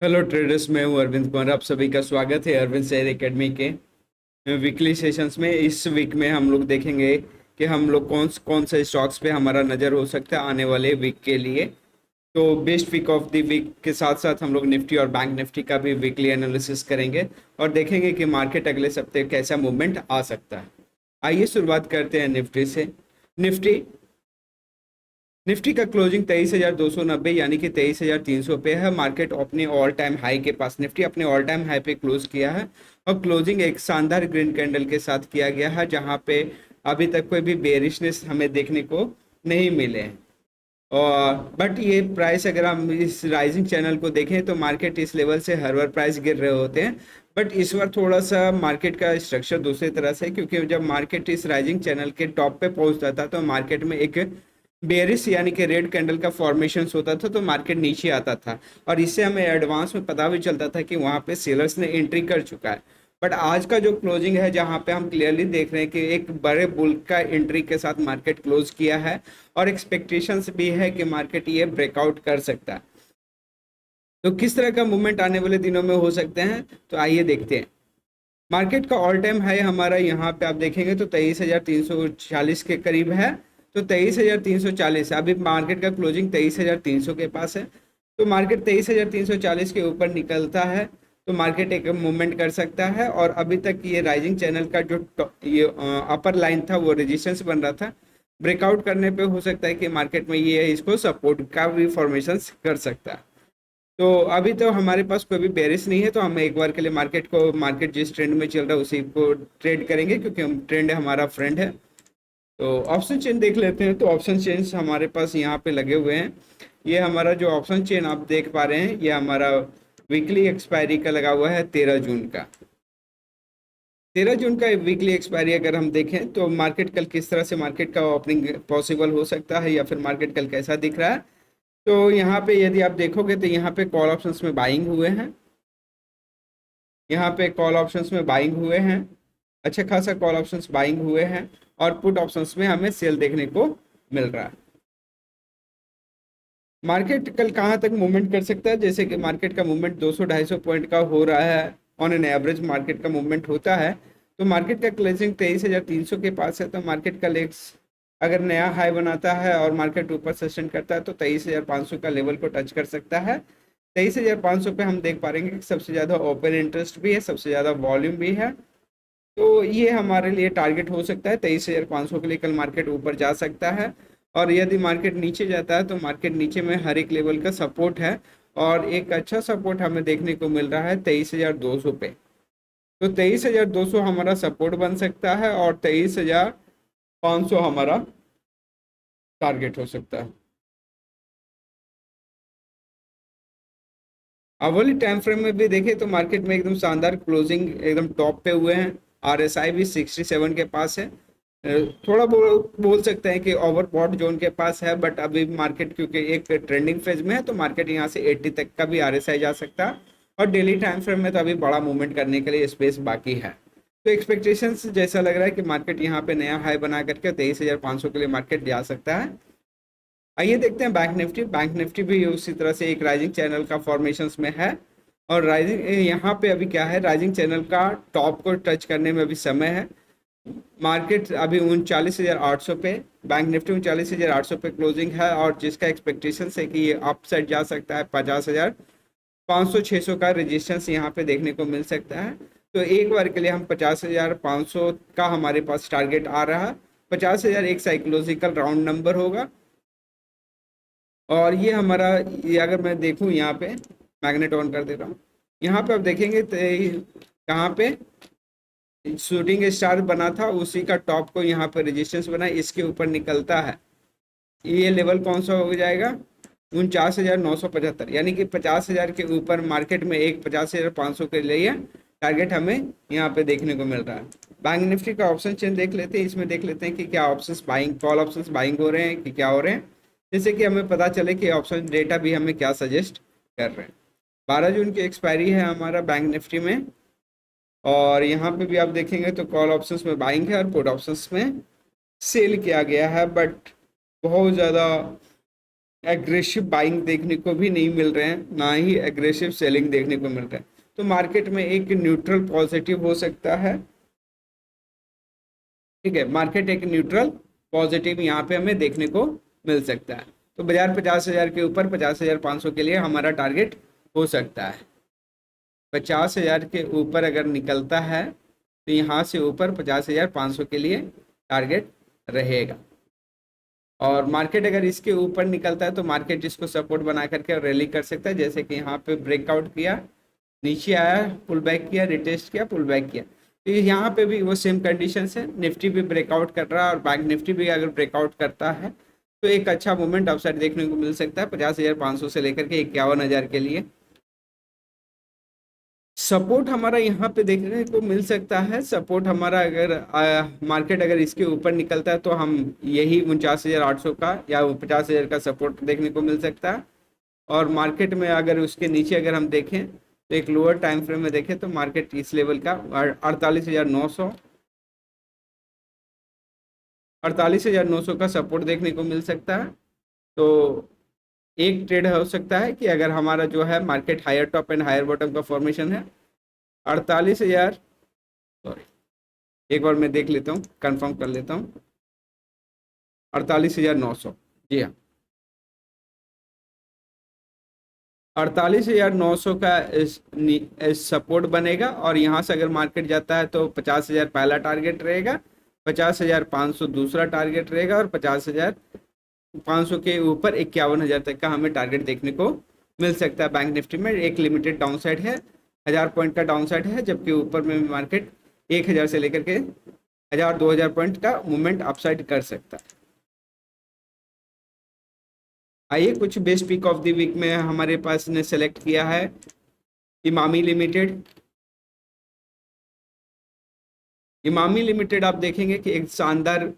Hello traders, मैं हूं अरविंद कुमार। आप सभी का स्वागत है अरविंद शेयर एकेडमी के वीकली सेशंस में। इस वीक में हम लोग देखेंगे कि हम लोग कौन कौन से स्टॉक्स पे हमारा नज़र हो सकता है आने वाले वीक के लिए। तो best week of the week के साथ साथ हम लोग निफ्टी और बैंक निफ्टी का भी वीकली एनालिसिस करेंगे और देखेंगे कि मार्केट अगले सप्ताह कैसा मूवमेंट आ सकता है। आइए शुरुआत करते हैं निफ्टी से। निफ्टी निफ्टी का क्लोजिंग 23,290 यानी कि 23,300 पे है। मार्केट अपने ऑल टाइम हाई के पास, निफ्टी अपने ऑल टाइम हाई पे क्लोज किया है और क्लोजिंग एक शानदार ग्रीन कैंडल के साथ किया गया है, जहां पे अभी तक कोई भी बेरिशनेस हमें देखने को नहीं मिले हैं। और बट ये प्राइस, अगर हम इस राइजिंग चैनल को देखें तो मार्केट इस लेवल से हर बार प्राइस गिर रहे होते हैं। बट इस बार थोड़ा सा मार्केट का स्ट्रक्चर दूसरी तरह से है, क्योंकि जब मार्केट इस राइजिंग चैनल के टॉप पे पहुंचता था तो मार्केट में एक बेरिश यानी कि रेड कैंडल का फॉर्मेशन होता था तो मार्केट नीचे आता था, और इससे हमें एडवांस में पता भी चलता था कि वहां पे सेलर्स ने एंट्री कर चुका है। बट आज का जो क्लोजिंग है, जहां पे हम क्लियरली देख रहे हैं कि एक बड़े बुल का एंट्री के साथ मार्केट क्लोज किया है और एक्सपेक्टेशंस भी है कि मार्केट ये ब्रेकआउट कर सकता है। तो किस तरह का मूवमेंट आने वाले दिनों में हो सकते हैं, तो आइए देखते हैं। मार्केट का ऑल टाइम हाई हमारा यहाँ पे आप देखेंगे तो 23,340 के करीब है। तो 23,340, अभी मार्केट का क्लोजिंग 23,300 के पास है। तो मार्केट 23,340 के ऊपर निकलता है तो मार्केट एक मूवमेंट कर सकता है। और अभी तक ये राइजिंग चैनल का जो ये अपर लाइन था वो रेजिस्टेंस बन रहा था, ब्रेकआउट करने पे हो सकता है कि मार्केट में ये इसको सपोर्ट का भी फॉर्मेशन कर सकता है। तो अभी तो हमारे पास कोई भी बेरिस नहीं है, तो हम एक बार के लिए मार्केट जिस ट्रेंड में चल रहा है उसी को ट्रेड करेंगे, क्योंकि हम ट्रेंड हमारा फ्रेंड है। तो ऑप्शन चेन देख लेते हैं। तो ऑप्शन चेन हमारे पास यहाँ पे लगे हुए हैं। ये हमारा जो ऑप्शन चेन आप देख पा रहे हैं, ये हमारा वीकली एक्सपायरी का लगा हुआ है 13 जून का। 13 जून का वीकली एक्सपायरी अगर हम देखें तो मार्केट कल किस तरह से मार्केट का ओपनिंग पॉसिबल हो सकता है, या फिर मार्केट कल कैसा दिख रहा है। तो यहाँ पे यदि आप देखोगे तो यहाँ पे कॉल ऑप्शंस में बाइंग हुए हैं। यहाँ पे कॉल ऑप्शंस में बाइंग हुए हैं, अच्छा खासा कॉल ऑप्शंस बाइंग हुए हैं। और पुट ऑप्शंस में हमें सेल देखने को मिल रहा है। मार्केट कल कहाँ तक मूवमेंट कर सकता है, जैसे कि मार्केट का मूवमेंट 200-250 पॉइंट का हो रहा है। ऑन एन एवरेज मार्केट का मूवमेंट होता है। तो मार्केट का क्लोजिंग 23,300 के पास है, तो मार्केट का लेग्स अगर नया हाई बनाता है और मार्केट ऊपर सस्टेन करता है तो 23,500 का लेवल को टच कर सकता है। 23,500 पे हम देख पा रहे हैं कि सबसे ज़्यादा ओपन इंटरेस्ट भी है, सबसे ज़्यादा वॉल्यूम भी है। तो ये हमारे लिए टारगेट हो सकता है। 23,500 के लिए कल मार्केट ऊपर जा सकता है। और यदि मार्केट नीचे जाता है तो मार्केट नीचे में हर एक लेवल का सपोर्ट है, और एक अच्छा सपोर्ट हमें देखने को मिल रहा है 23,200 पे। तो 23,200 हमारा सपोर्ट बन सकता है और 23,500 हमारा टारगेट हो सकता है। अवली टाइम फ्रेम में भी देखें तो मार्केट में एकदम शानदार क्लोजिंग एकदम टॉप पे हुए हैं। आरएसआई भी 67 के पास है। थोड़ा बोल सकते हैं कि ओवरबॉट जोन के पास है, बट अभी मार्केट क्योंकि एक ट्रेंडिंग फेज में है तो मार्केट यहाँ से 80 तक का भी आरएसआई जा सकता है। और डेली टाइम फ्रेम में तो अभी बड़ा मूवमेंट करने के लिए स्पेस बाकी है। तो एक्सपेक्टेशंस जैसा लग रहा है कि मार्केट यहाँ पे नया हाई बना करके 23,500 के लिए मार्केट जा सकता है। आइए देखते हैं बैंक निफ्टी। बैंक निफ्टी भी उसी तरह से एक राइजिंग चैनल का फॉर्मेशन में है। और राइजिंग यहाँ पे अभी क्या है, राइजिंग चैनल का टॉप को टच करने में अभी समय है। मार्केट अभी 39,800 पे, बैंक निफ्टी 39,800 पे क्लोजिंग है, और जिसका एक्सपेक्टेशन है कि ये अप साइड जा सकता है। 50,500-600 का रेजिस्टेंस यहाँ पे देखने को मिल सकता है। तो एक बार के लिए हम 50,500 का हमारे पास टारगेट आ रहा है। 50,000 एक साइकोलॉजिकल राउंड नंबर होगा। और ये हमारा, ये अगर मैं देखूं यहाँ पे, मैग्नेट ऑन कर दे रहा हूँ। यहाँ पे आप देखेंगे तो कहाँ पे शूटिंग स्टार बना था उसी का टॉप को यहाँ पे रेजिस्टेंस बना, इसके ऊपर निकलता है। ये लेवल कौन सा हो जाएगा, 49,975, यानी कि 50,000 के ऊपर मार्केट में एक 50,500 के लिए टारगेट हमें यहाँ पे देखने को मिल रहा है। बैंक निफ्टी का ऑप्शन चेन देख लेते हैं। इसमें देख लेते हैं कि क्या options buying, call options buying हो रहे हैं कि क्या हो रहे हैं, जैसे कि हमें पता चले कि ऑप्शन डेटा भी हमें क्या सजेस्ट कर रहे हैं। 12 जून की एक्सपायरी है हमारा बैंक निफ्टी में। और यहाँ पे भी आप देखेंगे तो कॉल ऑप्शंस में बाइंग है और पुट ऑप्शंस में सेल किया गया है। बट बहुत ज़्यादा एग्रेसिव बाइंग देखने को भी नहीं मिल रहे हैं, ना ही एग्रेसिव सेलिंग देखने को मिल रहा है। तो मार्केट में एक न्यूट्रल पॉजिटिव हो सकता है। ठीक है, मार्केट एक न्यूट्रल पॉजिटिव यहाँ पे हमें देखने को मिल सकता है। तो बाजार 50,000 के ऊपर 50,500 के लिए हमारा टारगेट हो सकता है। 50,000 के ऊपर अगर निकलता है तो यहाँ से ऊपर 50,500 के लिए टारगेट रहेगा। और मार्केट अगर इसके ऊपर निकलता है तो मार्केट इसको सपोर्ट बना करके रैली कर सकता है, जैसे कि यहाँ पे ब्रेकआउट किया, नीचे आया, पुल बैक किया, रिटेस्ट किया, पुल बैक किया। तो यहाँ पे भी वो सेम कंडीशन है, निफ्टी भी ब्रेकआउट कर रहा है और बैंक निफ्टी भी अगर ब्रेकआउट करता है तो एक अच्छा मूवमेंट अपसाइड देखने को मिल सकता है 50,500 से लेकर के 51,000 के लिए। सपोर्ट हमारा यहाँ पे देखने को मिल सकता है। सपोर्ट हमारा अगर मार्केट अगर इसके ऊपर निकलता है तो हम यही 49,800 का या 50,000 का सपोर्ट देखने को मिल सकता है। और मार्केट में अगर उसके नीचे अगर हम देखें तो एक लोअर टाइम फ्रेम में देखें तो मार्केट इस लेवल का 48,900 का सपोर्ट देखने को मिल सकता है। तो एक ट्रेड हो सकता है कि अगर हमारा जो है market higher top and higher bottom का फॉर्मेशन है 48,000, सॉरी एक बार मैं देख लेता हूँ, कंफर्म कर लेता हूँ, 48,900, जी हाँ 48,900 का सपोर्ट बनेगा। और यहाँ से अगर मार्केट जाता है तो 50,000 पहला टारगेट रहेगा, 50,500 दूसरा टारगेट रहेगा और 50,500 के ऊपर 51,000 तक का हमें टारगेट देखने को मिल सकता है। बैंक निफ्टी में एक लिमिटेड डाउन साइड है, 1000 पॉइंट का डाउन साइड है, जबकि ऊपर में मार्केट 1000 से लेकर के 1000-2000 पॉइंट का मूवमेंट अपसाइड कर सकता है। आइए कुछ best pick of the week में हमारे पास ने सेलेक्ट किया है इमामी लिमिटेड। इमामी लिमिटेड आप देखेंगे कि एक शानदार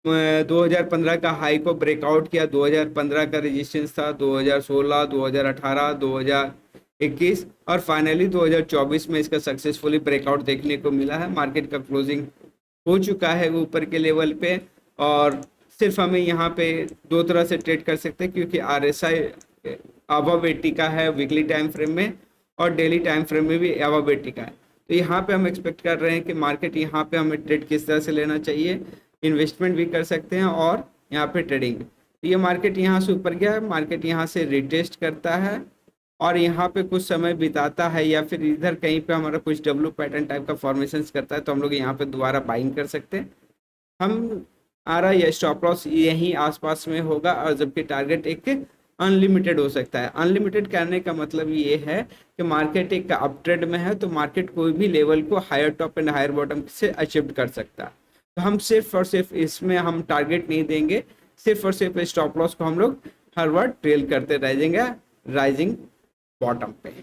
2015 का हाई को ब्रेकआउट किया, 2015 का रेजिस्टेंस था, 2016, 2018, 2021 और फाइनली 2024 में इसका सक्सेसफुली ब्रेकआउट देखने को मिला है। मार्केट का क्लोजिंग हो चुका है ऊपर के लेवल पे और सिर्फ हमें यहाँ पे दो तरह से ट्रेड कर सकते हैं, क्योंकि RSI अबव 80 का है वीकली टाइम फ्रेम में और डेली टाइम फ्रेम में भी अबव 80 का है। तो यहाँ पे हम एक्सपेक्ट कर रहे हैं कि मार्केट यहाँ पे हमें ट्रेड किस तरह से लेना चाहिए, इन्वेस्टमेंट भी कर सकते हैं और यहाँ पे ट्रेडिंग। तो ये मार्केट यहाँ से ऊपर गया, मार्केट यहाँ से रिटेस्ट करता है और यहाँ पे कुछ समय बिताता है या फिर इधर कहीं पे हमारा कुछ डब्ल्यू पैटर्न टाइप का फॉर्मेशन करता है तो हम लोग यहाँ पे दोबारा बाइंग कर सकते हैं। हम आ रहा है स्टॉप लॉस यहीं आसपास में होगा और जबकि टारगेट एक अनलिमिटेड हो सकता है। अनलिमिटेड करने का मतलब ये है कि मार्केट एक अप ट्रेंड में है तो मार्केट कोई भी लेवल को higher top and higher bottom से अचीव कर सकता है। तो हम सिर्फ और सिर्फ इसमें हम टारगेट नहीं देंगे, सिर्फ और सिर्फ स्टॉप लॉस को हम लोग हर बार ट्रेल करते रह जाएंगे राइजिंग बॉटम पे।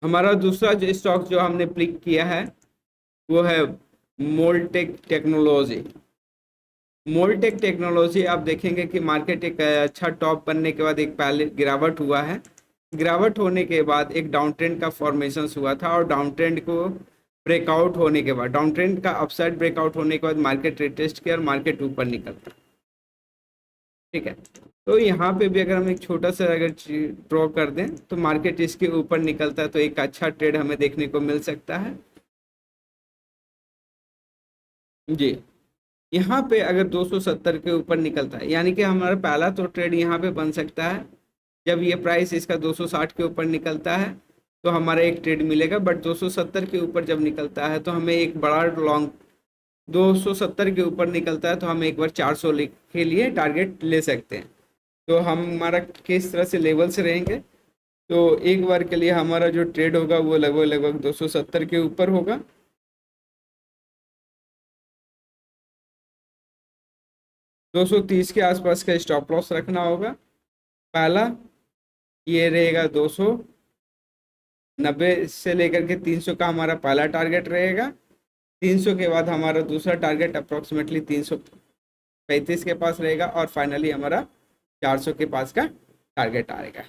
हमारा दूसरा जो स्टॉक जो हमने पिक किया है वो है मोल्टेक टेक्नोलॉजी। मोल्टेक टेक्नोलॉजी आप देखेंगे कि मार्केट एक अच्छा टॉप बनने के बाद एक पहले गिरावट हुआ है, गिरावट होने के बाद एक डाउन ट्रेंड का फॉर्मेशन हुआ था और डाउन ट्रेंड को ब्रेकआउट होने के बाद, डाउन ट्रेंड का अपसाइड ब्रेकआउट होने के बाद मार्केट रिटेस्ट किया और मार्केट ऊपर निकलता। ठीक है, तो यहाँ पे भी अगर हम एक छोटा सा अगर ड्रॉ कर दें तो मार्केट इसके ऊपर निकलता है तो एक अच्छा ट्रेड हमें देखने को मिल सकता है। जी, यहाँ पे अगर 270 के ऊपर निकलता है यानी कि हमारा पहला तो ट्रेड यहाँ पे बन सकता है जब ये प्राइस इसका 260 के ऊपर निकलता है तो हमारा एक ट्रेड मिलेगा। बट 270 के ऊपर जब निकलता है तो हमें एक बड़ा लॉन्ग 270 के ऊपर निकलता है तो हम एक बार 400 के लिए टारगेट ले सकते हैं। तो हम हमारा किस तरह से लेवल से रहेंगे तो एक बार के लिए हमारा जो ट्रेड होगा वो लगभग लगभग 270 के ऊपर होगा। 230 के आसपास का स्टॉप लॉस रखना होगा। पहला ये रहेगा 290 से लेकर के 300 का हमारा पहला टारगेट रहेगा। 300 के बाद हमारा दूसरा टारगेट अप्रोक्सीमेटली 335 के पास रहेगा और फाइनली हमारा 400 के पास का टारगेट आएगा।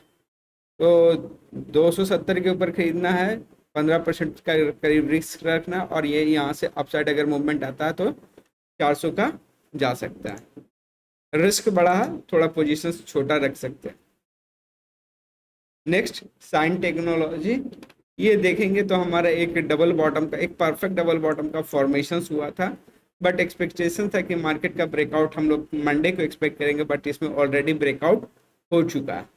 तो 270 के ऊपर खरीदना है, 15% का करीब रिस्क रखना और ये यहाँ से अपसाइड अगर मूवमेंट आता है तो 400 का जा सकता है। रिस्क बड़ा है, थोड़ा पोजीशन छोटा रख सकते हैं। नेक्स्ट साइन टेक्नोलॉजी, ये देखेंगे तो हमारा एक डबल बॉटम का, एक परफेक्ट डबल बॉटम का फॉर्मेशन हुआ था, बट एक्सपेक्टेशन था कि मार्केट का ब्रेकआउट हम लोग मंडे को एक्सपेक्ट करेंगे, बट इसमें ऑलरेडी ब्रेकआउट हो चुका है।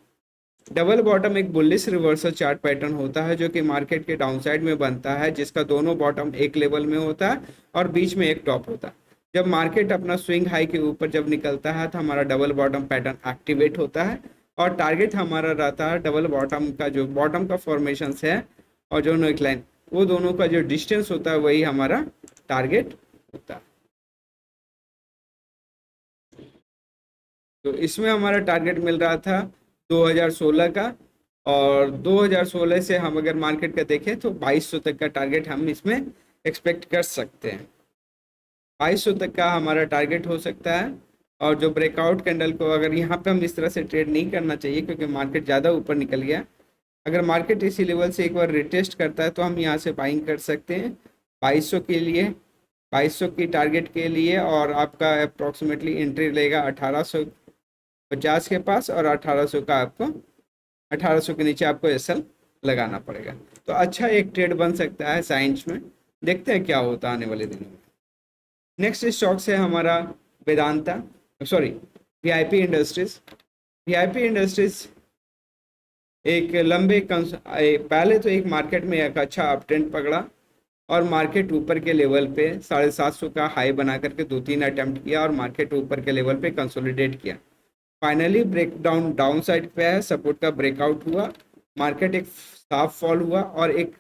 डबल बॉटम एक बुलिश रिवर्सल चार्ट पैटर्न होता है जो कि मार्केट के डाउनसाइड में बनता है, जिसका दोनों बॉटम एक लेवल में होता है और बीच में एक टॉप होता है। जब मार्केट अपना स्विंग हाई के ऊपर जब निकलता है तो हमारा डबल बॉटम पैटर्न एक्टिवेट होता है और टारगेट हमारा रहता है डबल बॉटम का, जो बॉटम का फॉर्मेशन है और जो नेक लाइन, वो दोनों का जो डिस्टेंस होता है वही हमारा टारगेट होता है। तो इसमें हमारा टारगेट मिल रहा था 2016 का, और 2016 से हम अगर मार्केट का देखें तो 2200 तक का टारगेट हम इसमें एक्सपेक्ट कर सकते हैं। 2200 तक का हमारा टारगेट हो सकता है। और जो ब्रेकआउट कैंडल को अगर यहाँ पे हम इस तरह से ट्रेड नहीं करना चाहिए क्योंकि मार्केट ज़्यादा ऊपर निकल गया। अगर मार्केट इसी लेवल से एक बार रिटेस्ट करता है तो हम यहाँ से बाइंग कर सकते हैं 2200 के लिए, 2200 की टारगेट के लिए, और आपका अप्रॉक्सीमेटली एंट्री लेगा 1850 के पास, और 1800 का आपको 1800 के नीचे आपको एसएल लगाना पड़ेगा। तो अच्छा एक ट्रेड बन सकता है साइंस में, देखते हैं क्या होता है आने वाले दिनों में। नेक्स्ट स्टॉक है हमारा Vedanta, sorry VIP industries. VIP industries एक लंबे पहले तो एक मार्केट में एक अच्छा अपट्रेंड पकड़ा और मार्केट ऊपर के लेवल पे 750 का हाई बना करके 2-3 अटेम्प्ट किया और मार्केट ऊपर के लेवल पे कंसोलिडेट किया। फाइनली ब्रेकडाउन डाउन साइड पे है, सपोर्ट का ब्रेकआउट हुआ, मार्केट एक साफ फॉल हुआ और एक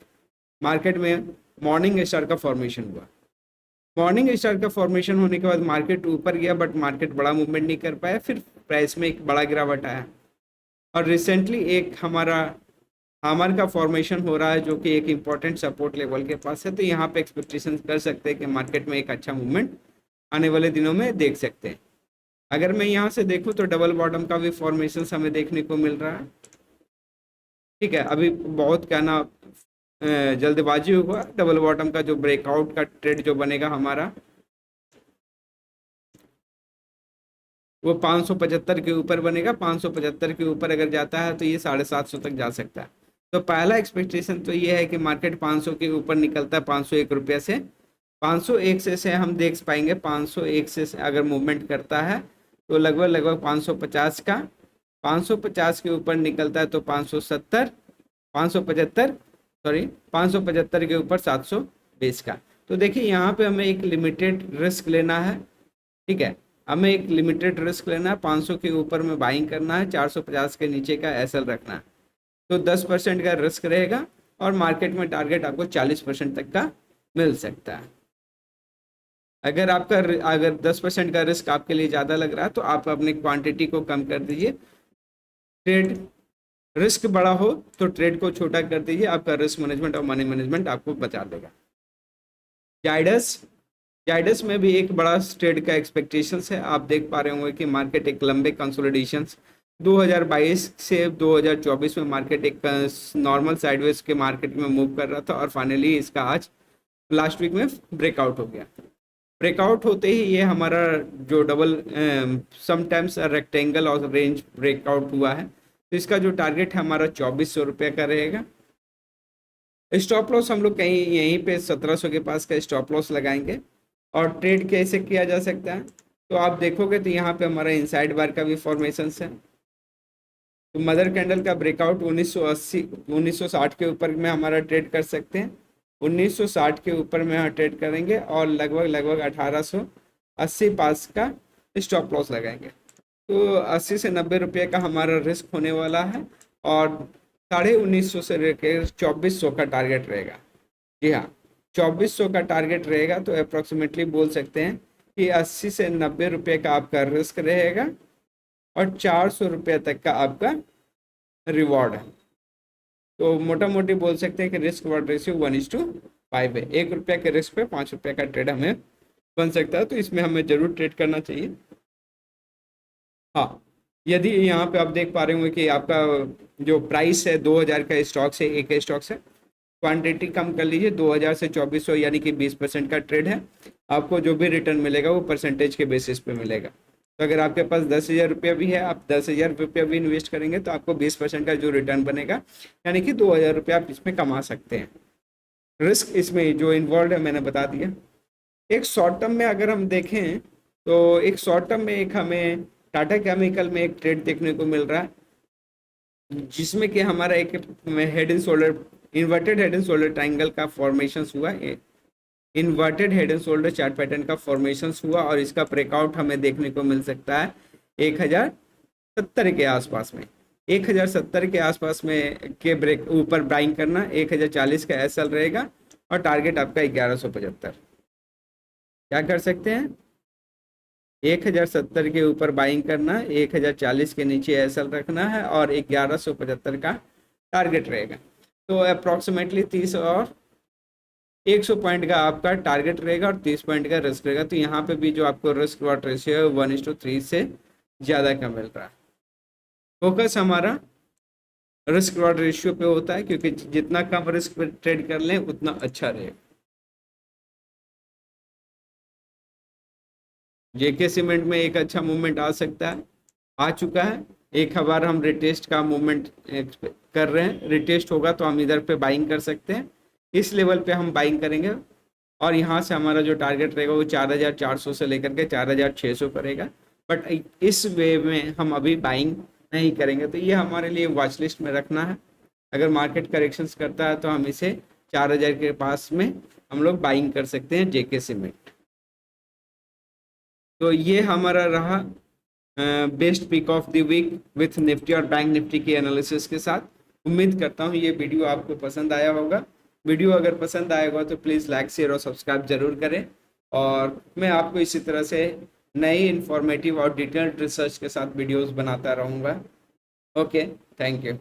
मार्केट में मॉर्निंग स्टार का फॉर्मेशन हुआ। मॉर्निंग स्टार का फॉर्मेशन होने के बाद मार्केट ऊपर गया बट मार्केट बड़ा मूवमेंट नहीं कर पाया, फिर प्राइस में एक बड़ा गिरावट आया और रिसेंटली एक हमारा हामर का फॉर्मेशन हो रहा है जो कि एक इम्पॉर्टेंट सपोर्ट लेवल के पास है। तो यहाँ पे एक्सपेक्टेशन कर सकते हैं कि मार्केट में एक अच्छा मूवमेंट आने वाले दिनों में देख सकते हैं। अगर मैं यहाँ से देखूँ तो डबल बॉटम का भी फॉर्मेशन हमें देखने को मिल रहा है। ठीक है, अभी बहुत कहना जल्दबाजी हुआ। डबल बॉटम का जो ब्रेकआउट का ट्रेड जो बनेगा हमारा वो 575 के ऊपर बनेगा। 575 के ऊपर अगर जाता है तो ये 750 तक जा सकता है। तो पहला एक्सपेक्टेशन तो ये है कि मार्केट 500 के ऊपर निकलता है 501 रुपये से। 501 से हम देख पाएंगे 501 से अगर मूवमेंट करता है तो लगभग 550 का, 550 के ऊपर निकलता है तो 570, 575 सॉरी 575 के ऊपर 720 का। तो देखिए यहाँ पे हमें एक लिमिटेड रिस्क लेना है। ठीक है, हमें एक लिमिटेड रिस्क लेना है, 500 के ऊपर में बाइंग करना है, 450 के नीचे का एसएल रखना है। तो 10% का रिस्क रहेगा और मार्केट में टारगेट आपको 40% तक का मिल सकता है। अगर 10% का रिस्क आपके लिए ज़्यादा लग रहा है तो आप अपनी क्वांटिटी को कम कर दीजिए। ट्रेड रिस्क बड़ा हो तो ट्रेड को छोटा कर दीजिए, आपका रिस्क मैनेजमेंट और मनी मैनेजमेंट आपको बचा देगा। जाइडस में भी एक बड़ा ट्रेड का एक्सपेक्टेशंस है। आप देख पा रहे होंगे कि मार्केट एक लंबे कंसोलिडेशंस 2022 से 2024 में मार्केट एक नॉर्मल साइडवेज के मार्केट में मूव कर रहा था और फाइनली इसका आज लास्ट वीक में ब्रेकआउट हो गया। ब्रेकआउट होते ही ये हमारा जो डबल समटाइम्स रेक्टेंगल और रेंज ब्रेकआउट हुआ है, तो इसका जो टारगेट है हमारा 2400 रुपये का रहेगा। स्टॉप लॉस हम लोग कहीं यहीं पे 1700 के पास का स्टॉप लॉस लगाएंगे। और ट्रेड कैसे किया जा सकता है तो आप देखोगे तो यहाँ पे हमारा इनसाइड बार का भी फॉर्मेशन है। तो मदर कैंडल का ब्रेकआउट 1960 के ऊपर में हमारा ट्रेड कर सकते हैं। 1960 के ऊपर में हम ट्रेड करेंगे और लगभग 1880 पास का स्टॉप लॉस लगाएंगे। तो 80 से 90 रुपये का हमारा रिस्क होने वाला है और 1950 से लेकर 2400 का टारगेट रहेगा। जी हाँ, 2400 का टारगेट रहेगा। तो अप्रॉक्सीमेटली बोल सकते हैं कि 80 से 90 रुपये का आपका रिस्क रहेगा और 400 रुपये तक का आपका रिवॉर्ड है। तो मोटा मोटी बोल सकते हैं कि रिस्क रिवॉर्ड रेशियो 1:5 है। 1 रुपये के रिस्क पे 5 रुपये का ट्रेड हमें बन सकता है। तो इसमें हमें जरूर ट्रेड करना चाहिए। हाँ, यदि यहाँ पे आप देख पा रहे होंगे कि आपका जो प्राइस है 2000 का स्टॉक से, एक स्टॉक से क्वांटिटी कम कर लीजिए, 2000 से 2400 यानी कि 20% का ट्रेड है। आपको जो भी रिटर्न मिलेगा वो परसेंटेज के बेसिस पे मिलेगा। तो अगर आपके पास 10,000 रुपया भी है, आप 10,000 रुपया भी इन्वेस्ट करेंगे तो आपको 20% का जो रिटर्न बनेगा, यानी कि 2,000 रुपया आप इसमें कमा सकते हैं। रिस्क इसमें जो इन्वॉल्व है मैंने बता दिया। एक शॉर्ट टर्म में अगर हम देखें तो एक शॉर्ट टर्म में एक हमें टाटा केमिकल में एक ट्रेड देखने को मिल रहा है, जिसमें कि हमारा एक head and shoulder, inverted head and shoulder triangle का फॉर्मेशन हुआ, inverted head and shoulder chart pattern का फॉर्मेशन हुआ, और इसका ब्रेकआउट हमें देखने को मिल सकता है 1070 के आसपास में। 1070 के आसपास में के ब्रेक ऊपर बाइंग करना, 1040 का एसएल रहेगा, और टारगेट आपका 1175। क्या कर सकते हैं, 1070 के ऊपर बाइंग करना, 1040 के नीचे एसएल रखना है, और 1175 का टारगेट रहेगा। तो अप्रॉक्सीमेटली 30 और 100 पॉइंट का आपका टारगेट रहेगा और 30 पॉइंट का रिस्क रहेगा। तो यहाँ पे भी जो आपको रिस्क रिवॉर्ड रेशियो है 1:3 से ज़्यादा का मिल रहा है। फोकस हमारा रिस्क रिवॉर्ड रेशियो पे होता है, क्योंकि जितना कम रिस्क पे ट्रेड कर लें उतना अच्छा रहेगा। जेके सीमेंट में एक अच्छा मूवमेंट आ सकता है, आ चुका है। एक बार हम रिटेस्ट का मूवमेंट कर रहे हैं, रिटेस्ट होगा तो हम इधर पे बाइंग कर सकते हैं, इस लेवल पे हम बाइंग करेंगे, और यहाँ से हमारा जो टारगेट रहेगा वो 4,400 से लेकर के 4,600 करेगा। बट इस वे में हम अभी बाइंग नहीं करेंगे, तो ये हमारे लिए वॉच लिस्ट में रखना है। अगर मार्केट करेक्शंस करता है तो हम इसे 4,000 के पास में हम लोग बाइंग कर सकते हैं जेके सीमेंट। तो ये हमारा रहा best pick of the week with Nifty और बैंक निफ्टी के एनालिसिस के साथ। उम्मीद करता हूँ ये वीडियो आपको पसंद आया होगा। वीडियो अगर पसंद आएगा तो प्लीज़ लाइक शेयर और सब्सक्राइब जरूर करें, और मैं आपको इसी तरह से नई इन्फॉर्मेटिव और डिटेल्ड रिसर्च के साथ वीडियोस बनाता रहूँगा। Okay, thank you.